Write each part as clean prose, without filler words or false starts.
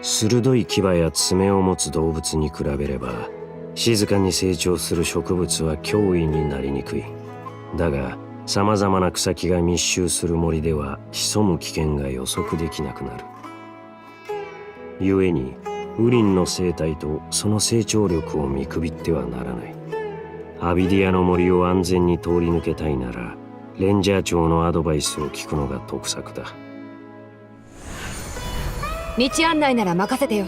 鋭い牙や爪を持つ動物に比べれば静かに成長する植物は脅威になりにくい。だがさまざまな草木が密集する森では潜む危険が予測できなくなる。故にウリンの生態とその成長力を見くびってはならない。アビディアの森を安全に通り抜けたいならレンジャー長のアドバイスを聞くのが得策だ。道案内なら任せてよ。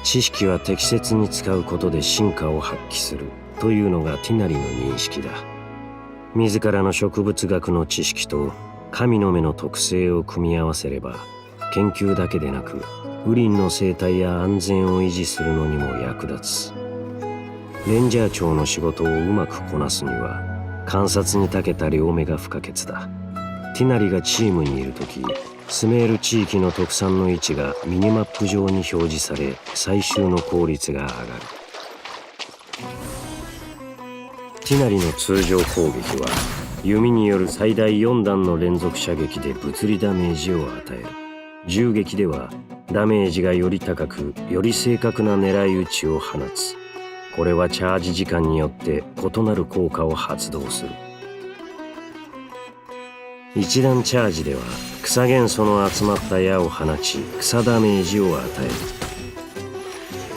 知識は適切に使うことで真価を発揮するというのがティナリの認識だ。自らの植物学の知識と神の目の特性を組み合わせれば研究だけでなくウリンの生態や安全を維持するのにも役立つ。レンジャー長の仕事をうまくこなすには観察に長けた両目が不可欠だ。ティナリがチームにいるとき、スメール地域の特産の位置がミニマップ上に表示され採集の効率が上がる。ティナリの通常攻撃は弓による最大4弾の連続射撃で物理ダメージを与える。銃撃ではダメージがより高くより正確な狙い撃ちを放つ。これはチャージ時間によって異なる効果を発動する。一段チャージでは草元素の集まった矢を放ち草ダメージを与える。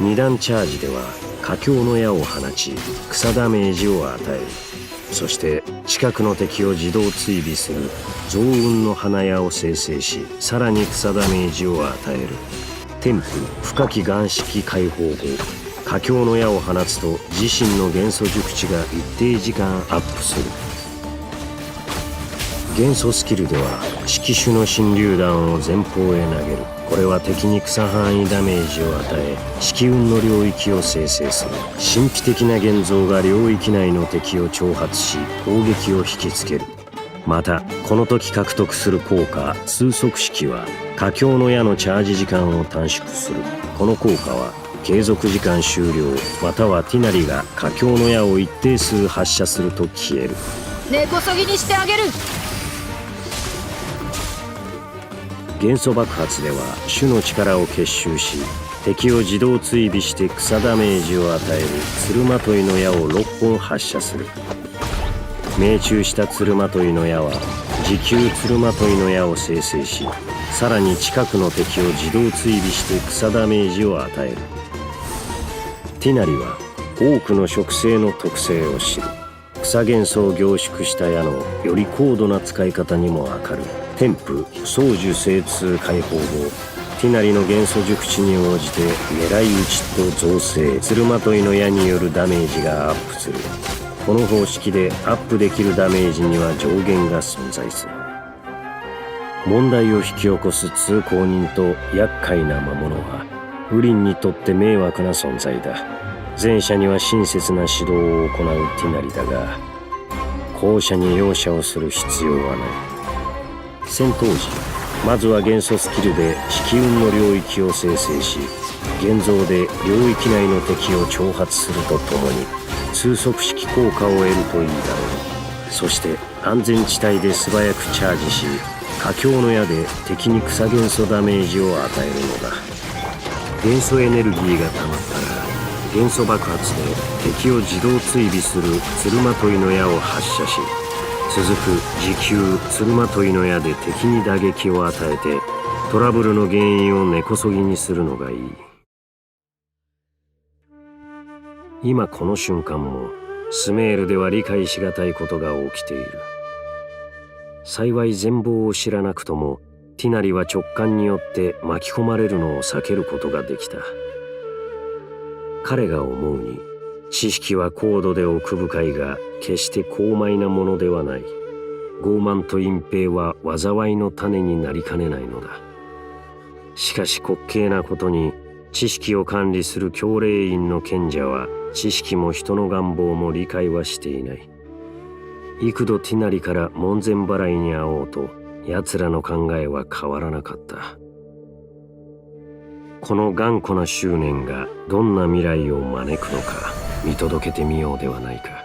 二段チャージでは佳境の矢を放ち草ダメージを与える。そして近くの敵を自動追尾する増雲の花矢を生成しさらに草ダメージを与える。天賦深き岩式解放後佳境の矢を放つと自身の元素熟知が一定時間アップする。元素スキルでは色種の神榴弾を前方へ投げる。これは敵に草範囲ダメージを与え色雲の領域を生成する。神秘的な現像が領域内の敵を挑発し攻撃を引きつける。またこの時獲得する効果通速式は佳境の矢のチャージ時間を短縮する。この効果は継続時間終了またはティナリが佳境の矢を一定数発射すると消える。根こそぎにしてあげる。元素爆発では種の力を結集し敵を自動追尾して草ダメージを与えるつるまといの矢を6本発射する。命中したつるまといの矢は持久つるまといの矢を生成しさらに近くの敵を自動追尾して草ダメージを与える。ティナリは多くの植生の特性を知る。草元素を凝縮した矢のより高度な使い方にも明るい。天賦双樹精通解放後ティナリの元素熟知に応じて狙い撃ちと造成つるまといの矢によるダメージがアップする。この方式でアップできるダメージには上限が存在する。問題を引き起こす通行人と厄介な魔物はウリンにとって迷惑な存在だ。前者には親切な指導を行うティナリだが後者に容赦をする必要はない。戦闘時まずは元素スキルで色雲の領域を生成し現像で領域内の敵を挑発するとともに通速式効果を得るといいだろう。そして安全地帯で素早くチャージし佳境の矢で敵に草元素ダメージを与えるのだ。元素エネルギーが溜まったら元素爆発で敵を自動追尾するつるまといの矢を発射し続く持久つるまといの矢で敵に打撃を与えてトラブルの原因を根こそぎにするのがいい。今この瞬間もスメールでは理解しがたいことが起きている。幸い全貌を知らなくともティナリは直感によって巻き込まれるのを避けることができた。彼が思うに知識は高度で奥深いが決して高邁なものではない。傲慢と隠蔽は災いの種になりかねないのだ。しかし滑稽なことに知識を管理する教令院の賢者は知識も人の願望も理解はしていない。幾度ティナリから門前払いに会おうと奴らの考えは変わらなかった。この頑固な執念がどんな未来を招くのか見届けてみようではないか。